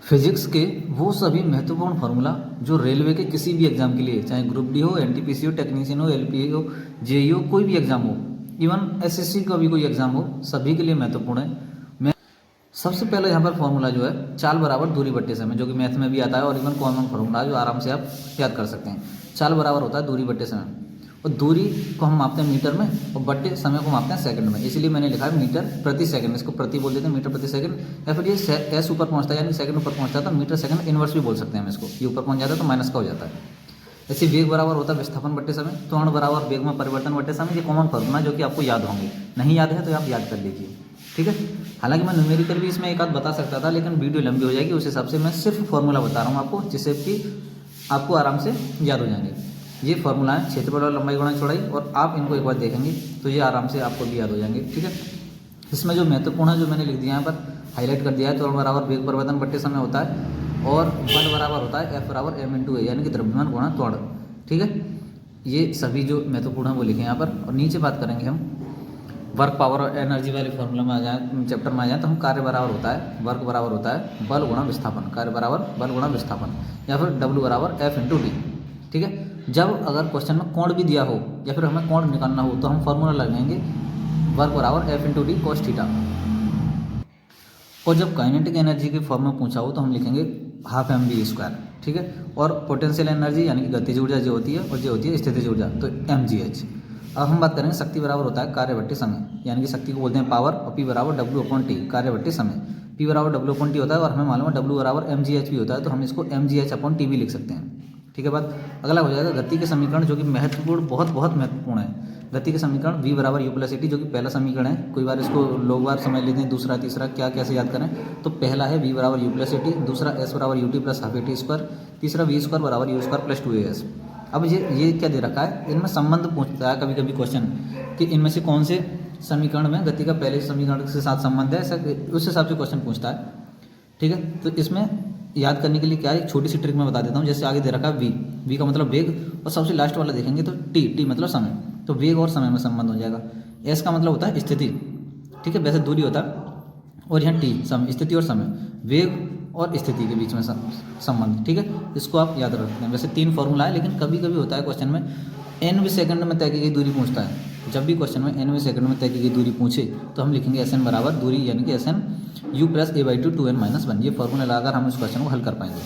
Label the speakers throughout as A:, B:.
A: Physics के वो सभी महत्वपूर्ण फार्मूला जो रेलवे के किसी भी एग्जाम के लिए, चाहे ग्रुप डी हो, एनटीपीसी हो, टेक्नीशियन हो, एलपीए हो, जेई हो, कोई भी एग्जाम हो, इवन एसएससी का भी कोई एग्जाम हो, सभी के लिए महत्वपूर्ण है। मैं सबसे पहले यहाँ पर फॉर्मूला जो है चाल बराबर दूरी बट्टे समय, जो कि मैथ में भी आता है और इवन कॉमन फार्मूला है जो आराम से आप याद कर सकते हैं। चाल बराबर होता है दूरी बट्टे समय, और दूरी को हम मापते हैं मीटर में और बट्टे समय को मापते हैं सेकंड में, इसलिए मैंने लिखा है मीटर प्रति सेकंड। इसको प्रति बोल देते हैं, मीटर प्रति सेकंड, या फिर ये एस ऊपर पहुंचता है यानी सेकंड ऊपर पहुंचता है तो मीटर सेकंड इनवर्स भी बोल सकते हैं हम इसको। ये ऊपर पहुंच जाता है तो माइनस का हो जाता है। ऐसे वेग बराबर होता है विस्थापन बट्टे समय, त्वरण बराबर वेग में परिवर्तन बट्टे समय। ये कॉमन फॉर्मूला जो कि आपको याद होंगे, नहीं याद है तो आप याद कर लीजिए, ठीक है। हालांकि मैं न्यूमेरिकल भी इसमें एक आध बता सकता था, लेकिन वीडियो लंबी हो जाएगी, उस हिसाब से मैं सिर्फ फॉर्मूला बता रहा हूँ आपको, जिससे कि आपको आराम से याद हो जाएंगे। ये फॉर्मूला है क्षेत्रफल और लंबाई गुणा चौड़ाई, और आप इनको एक बार देखेंगे तो ये आराम से आपको भी याद हो जाएंगे, ठीक है। इसमें जो महत्वपूर्ण है जो मैंने लिख दिया यहाँ पर हाईलाइट कर दिया है, त्वरण बराबर वेग परिवर्तन बट्टे समय होता है, और बल बराबर होता है एफ बराबर एम इंटू ए, यानी कि द्रव्यमान गुणा त्वरण, ठीक है। ये सभी जो महत्वपूर्ण है वो लिखे यहाँ पर। और नीचे बात करेंगे हम वर्क पावर और एनर्जी वाले फॉर्मूला में आ जाए, चैप्टर में आ जाए, तो हम कार्य बराबर होता है वर्क बराबर होता है बल गुणा विस्थापन, कार्य बराबर बल गुणा विस्थापन, या फिर डब्ल्यू बराबर एफ इंटू डी, ठीक है। जब अगर क्वेश्चन में कोण भी दिया हो या फिर हमें कोण निकालना हो तो हम फॉर्मूला लगाएंगे वर्क बराबर F into D cos theta. और जब काइनेटिक एनर्जी के फॉर्म में पूछा हो तो हम लिखेंगे हाफ एम वी स्क्वायर, ठीक है। और पोटेंशियल एनर्जी यानी कि गतिज ऊर्जा जो होती है और जो होती है स्थितिज ऊर्जा, तो एम जी एच। अब हम बात करेंगे शक्ति बराबर होता है कार्य बट्टे समय, यानी कि शक्ति को बोलते हैं पावर, और पी बराबर डब्ल्यू अपॉन टी, कार्य बट्टे समय। पी बराबर डब्ल्यू अपॉन टी होता है और हमें मालूम है डब्ल्यू बराबर एम जी एच भी होता है, तो हम इसको M G H upon T भी लिख सकते हैं, ठीक है बात। अगला हो जाएगा गति के समीकरण, जो कि महत्वपूर्ण बहुत बहुत महत्वपूर्ण है। गति के समीकरण v बराबर यू प्लस ए टी, जो कि पहला समीकरण है, कोई बार इसको लोग बार समझ लेते हैं, दूसरा तीसरा क्या कैसे याद करें। तो पहला है v बराबर यू प्लस ए टी, दूसरा s बराबर U T plus half A T square, तीसरा v स्क्वायर बराबर यू स्क्वायर प्लस 2as। अब ये क्या दे रखा है, इनमें संबंध पूछता है कभी कभी क्वेश्चन कि इनमें से कौन से समीकरण में गति का पहले समीकरण के साथ संबंध है, उस हिसाब से क्वेश्चन पूछता है, ठीक है। तो इसमें याद करने के लिए क्या है, एक छोटी सी ट्रिक मैं बता देता हूँ। जैसे आगे दे रखा है v का मतलब वेग, और सबसे लास्ट वाला देखेंगे तो t मतलब समय, तो वेग और समय में संबंध हो जाएगा। s का मतलब होता है स्थिति, ठीक है, वैसे दूरी होता है, और यहाँ t समय, स्थिति और समय, वेग और स्थिति के बीच में संबंध, ठीक है। इसको आप याद रखते हैं। वैसे 3 फॉर्मूला है, लेकिन कभी कभी होता है क्वेश्चन में nवें सेकंड में तय की गई दूरी पूछता है। जब भी क्वेश्चन में nवें सेकंड में तय की गई दूरी पूछे तो हम लिखेंगे एस एन बराबर दूरी, यानी कि S N U plus A by two 2n minus 1। ये फॉर्मूला लगाकर हम इस क्वेश्चन को हल कर पाएंगे।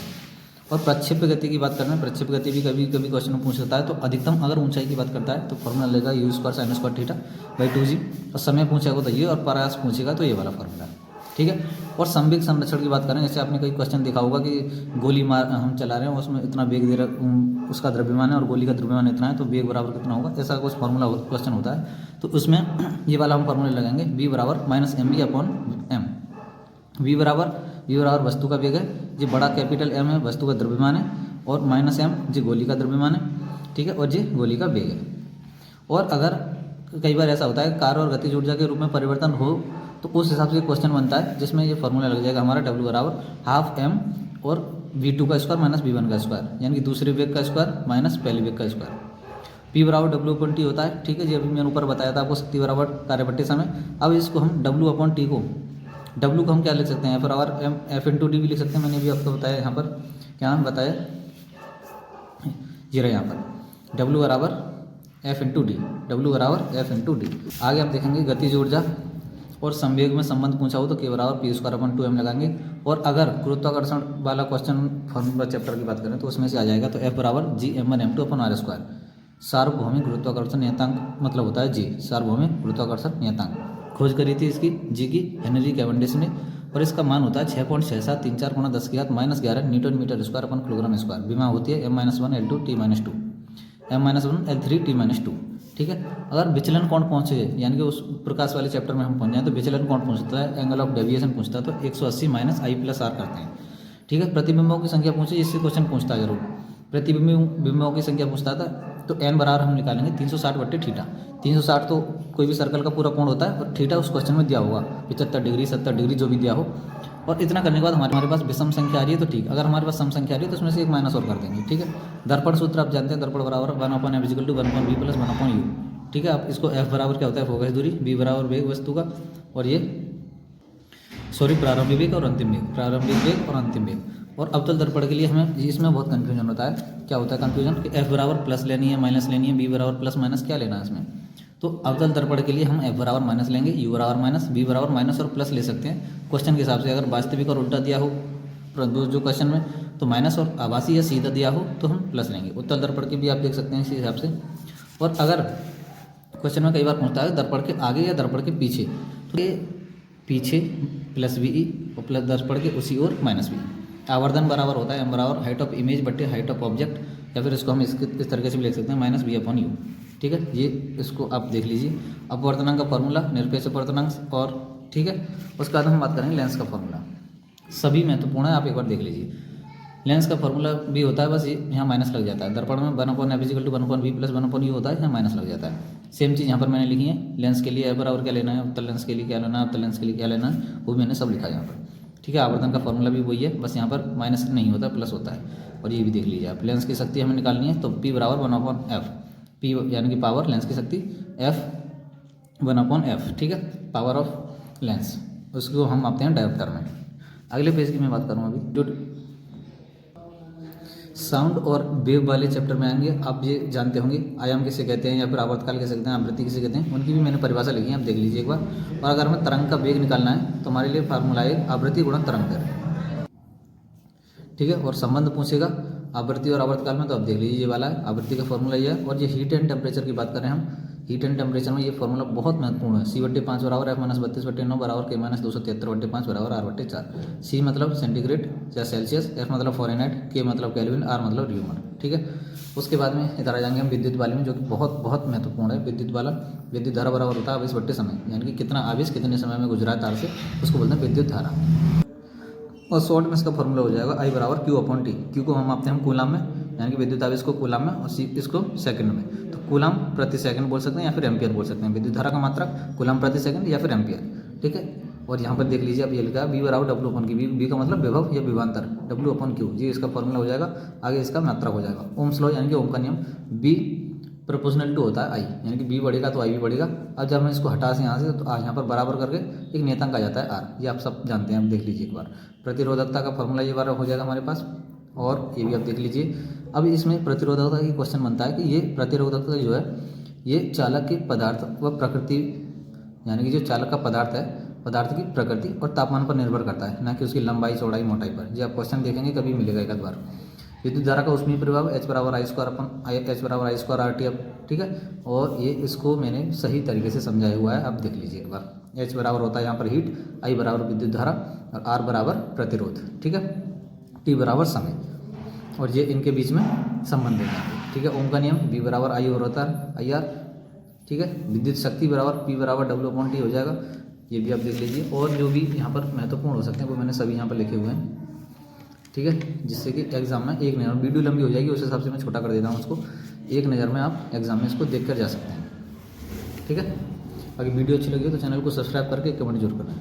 A: और प्रक्षेप्य गति की बात करना है, प्रक्षेप्य गति भी कभी कभी क्वेश्चन में पूछ सकता है। तो अधिकतम अगर ऊंचाई की बात करता है तो फॉर्मूला लेगा you square sine square theta by 2g, और समय पूछेगा तो ये, और प्रयास पूछेगा तो ये वाला फॉर्मूला, ठीक है। और संवेग संरक्षण की बात करें, जैसे आपने कई क्वेश्चन देखा होगा कि गोली मार हम चला रहे हैं, उसमें इतना वेग दे रहा, उसका द्रव्यमान है और गोली का द्रव्यमान इतना है, तो वेग बराबर कितना होगा, ऐसा कुछ फॉर्मूला क्वेश्चन होता है। तो उसमें ये वाला हम फॉर्मूला लगाएंगे v बराबर minus M V upon M. v बराबर वस्तु का वेग है, जो बड़ा कैपिटल M है वस्तु का द्रव्यमान है, और माइनस m जो गोली का द्रव्यमान है, ठीक है, और ये गोली का वेग है। और अगर कई बार ऐसा होता है कार्य और गतिज ऊर्जा के रूप में परिवर्तन हो, तो उस हिसाब से क्वेश्चन बनता है जिसमें ये फॉर्मूला लग जाएगा हमारा w बराबर हाफ m और v2 का स्क्वायर माइनस v1 का स्क्वायर, यानी कि दूसरे वेग का स्क्वायर माइनस पहले वेग का स्क्वायर। p बराबर w अपॉन टी होता है, ठीक है, ये अभी मैंने ऊपर बताया था आपको, शक्ति बराबर कार्य बट्टे समय। अब इसको हम w अपॉन टी को, w को हम क्या लिख सकते हैं, बराबर एफ इंटू डी भी लिख सकते हैं। मैंने भी आपको बताया यहाँ पर, क्या नाम बताया, ये रहा यहाँ पर w बराबर एफ इंटू डी, डब्ल्यू बराबर एफ इंटू डी। आगे आप देखेंगे गतिज ऊर्जा और संवेग में संबंध पूछा हो तो k बराबर पी स्क्वायर अपन 2m लगाएंगे। और अगर गुरुत्वाकर्षण वाला क्वेश्चन फॉर्मूला चैप्टर की बात करें तो उसमें से आ जाएगा, तो f बराबर जी m1 m2 अपन r स्क्वायर। सार्वभौमिक गुरुत्वाकर्षण नियतांक मतलब होता है g, सार्वभौमिक गुरुत्वाकर्षण नियतांक। खोज करी थी इसकी जी की हेनरी कैवेंडिश ने, और इसका मान होता है 6.6734 × 10⁻11 newton metre square upon kilogram square. विमा होती है m-1 L2 T-2, m-1 L3 T-2, ठीक है। अगर विचलन कोण पहुंचे, यानी कि उस प्रकाश वाले चैप्टर में हम पहुंच जाए तो विचलन कोण पूछता है, एंगल ऑफ डेविएशन पूछता है, तो 180 माइनस आई प्लस आर करते हैं, ठीक है। प्रतिबिंबों की संख्या पूछे, इससे क्वेश्चन पूछता है जरूर। प्रतिबिंबों की संख्या पूछता था तो एन बराबर हम निकालेंगे 360 बट्टे थीटा। 360 तो कोई भी सर्कल का पूरा कोण होता है, और थीटा उस क्वेश्चन में दिया होगा 75 डिग्री 70 डिग्री जो भी दिया हो। और इतना करने के बाद हमारे पास विषम संख्या आ रही है तो ठीक, अगर हमारे पास सम संख्या आ रही है तो उसमें से एक माइनस और कर देंगे, ठीक है। दर्पण सूत्र आप जानते हैं, दर्पण बराबर 1/f = 1/v + 1/u, ठीक है। अब इसको f बराबर क्या होता है, फोकस दूरी, v बराबर वेग वस्तु का, और ये सॉरी प्रारंभिक वेग और अंतिम वेग, प्रारंभिक वेग और अंतिम वेग। और अवतल दर्पण के लिए हमें इसमें बहुत कन्फ्यूजन होता है। क्या होता है कन्फ्यूजन कि एफ बराबर प्लस लेनी है, माइनस लेनी है, बी बराबर प्लस माइनस क्या लेना है इसमें। तो अवतल दर्पण के लिए हम एफ बराबर माइनस लेंगे, यू बराबर माइनस, बी बराबर माइनस और प्लस ले सकते हैं क्वेश्चन के हिसाब से। अगर वास्तविक और उल्टा दिया हो जो क्वेश्चन में तो माइनस, और आभासी या सीधा दिया हो तो हम प्लस लेंगे। उत्तल दर्पण के भी आप देख सकते हैं इसी हिसाब से। और अगर क्वेश्चन में कई बार पूछता है दर्पण के आगे या दर्पण के पीछे, तो ये पीछे प्लस वी और प्लस दर्पण के उसी ओर माइनस वी। आवर्धन बराबर होता है एम बराबर हाइट ऑफ इमेज बट्टे हाइट ऑफ ऑब्जेक्ट, या फिर इसको हम इस तरीके से भी लिख सकते हैं माइनस वी अपॉन यू। ठीक है, ये इसको आप देख लीजिए। अपवर्तनांक का फॉर्मूला, निरपेक्ष अपवर्तनांक, और ठीक है उसके बाद हम बात करेंगे लेंस का फॉर्मूला। सभी महत्वपूर्ण है, आप एक बार देख लीजिए। लेंस का फॉर्मूला भी होता है, बस यहाँ माइनस लग जाता है। दर्पण में 1/f=1/v प्लस 1/u होता है, यहाँ माइनस लग जाता है। सेम चीज़ यहाँ पर मैंने लिखी है। लेंस के लिए एफ बराबर क्या लेना है, उत्तल लेंस के लिए क्या लेना है, अवतल लेंस के लिए क्या लेना है, वो मैंने सब लिखा है यहाँ पर। ठीक है, आवर्धन का फॉर्मूला भी वही है, बस यहाँ पर माइनस नहीं होता, प्लस होता है। और ये भी देख लीजिए आप, लेंस की शक्ति हमें निकालनी है तो P बराबर 1/f, P यानी कि पावर लेंस की शक्ति, F 1/f। ठीक है, पावर ऑफ लेंस, उसको हम मापते हैं डायोप्टर में। अगले पेज की मैं बात करूँ अभी, जो साउंड और वेव वाले चैप्टर में आएंगे। आप ये जानते होंगे आयाम किसे कहते हैं, या फिर आवर्तकाल किसे कहते हैं, आवृत्ति किसे कहते हैं, उनकी भी मैंने परिभाषा लिखी है, आप देख लीजिए एक बार। और अगर हमें तरंग का वेग निकालना है तो हमारे लिए फार्मूला है आवृत्ति गुणा तरंग दर। ठीक है, और संबंध पूछेगा आवृत्ति और आवर्तकाल में, तो आप देख लीजिए ये वाला है, आवृत्ति का फॉर्मूला ये है। और ये हीट एंड टेम्परेचर की बात करें हम, हीट एंड टेम्परेचर में ये फॉर्मूला बहुत महत्वपूर्ण है। C/5 बराबर F-32/9 बराबर K-273/5 बराबर R/4। C मतलब सेंटीग्रेड या सेल्सियस, F मतलब फ़ारेनहाइट, K मतलब केल्विन, R मतलब न्यूटन। ठीक है, उसके बाद में इधर आ जाएंगे हम विद्युत वाले में, जो कि बहुत बहुत महत्वपूर्ण है। विद्युत वाला, विद्युत धारा बराबर होता है आवेश बट्टे समय, यानी कि कितना आवेश कितने समय में गुजरा है तार से, उसको बोलते हैं विद्युत धारा। और शॉर्ट में इसका फॉर्मूला हो जाएगा I बराबर Q/T। Q को हम मापते हैं कूलाम में, यानी कि विद्युत आवेश को कूलाम में, और C इसको सेकंड में। तो कूलाम प्रति सेकंड बोल सकते हैं या फिर एम्पियर बोल सकते हैं। विद्युत धारा का मात्रा कूलाम प्रति सेकंड या फिर एम्पियर। ठीक है, और यहाँ पर देख लीजिए आप, ये लिखा है V बराबर W/Q। V का मतलब विभव या विभवांतर, W/Q जी इसका फॉर्मूला हो जाएगा। आगे इसका मात्रा हो जाएगा। ओम्स लॉ यानी कि ओम का नियम, B प्रोपोर्शनल टू होता है I, यानी कि B बढ़ेगा तो I भी बढ़ेगा। अब जब हम इसको हटा से यहाँ से, तो यहाँ पर बराबर करके एक नियतांक आ जाता है R, ये आप सब जानते हैं, आप देख लीजिए एक बार। प्रतिरोधकता का फॉर्मूला ये बार हो जाएगा हमारे पास, और ये भी आप देख लीजिए। अब इसमें प्रतिरोधकता की क्वेश्चन बनता है कि ये प्रतिरोधकता जो है ये चालक के पदार्थ व प्रकृति, यानी कि जो चालक का पदार्थ है, पदार्थ की प्रकृति और तापमान पर निर्भर करता है, ना कि उसकी लंबाई, चौड़ाई, मोटाई पर। जी आप क्वेश्चन देखेंगे कभी मिलेगा एक आध बार। विद्युत धारा का ऊष्मीय प्रभाव H बराबर I² RT। ठीक है, और ये इसको मैंने सही तरीके से समझाया हुआ है, आप देख लीजिए एक बार। H बराबर होता है यहाँ पर हीट, I बराबर विद्युत धारा, और R बराबर प्रतिरोध। ठीक है, T बराबर समय, और ये इनके बीच में संबंध है। ठीक है, ओम का नियम, V बराबर I और होता है IR। ठीक है, विद्युत शक्ति बराबर P बराबर W/T हो जाएगा, ये भी आप देख लीजिए। और जो भी यहाँ पर महत्वपूर्ण हो सकते हैं वो मैंने सभी यहाँ पर लिखे हुए हैं। ठीक है, जिससे कि एग्जाम में एक नज़र, वीडियो लंबी हो जाएगी उस हिसाब से मैं छोटा कर देता हूँ उसको, एक नज़र में आप एग्जाम में इसको देख कर जा सकते हैं। ठीक है, अगर वीडियो अच्छी लगी हो तो चैनल को सब्सक्राइब करके कमेंट जरूर करना।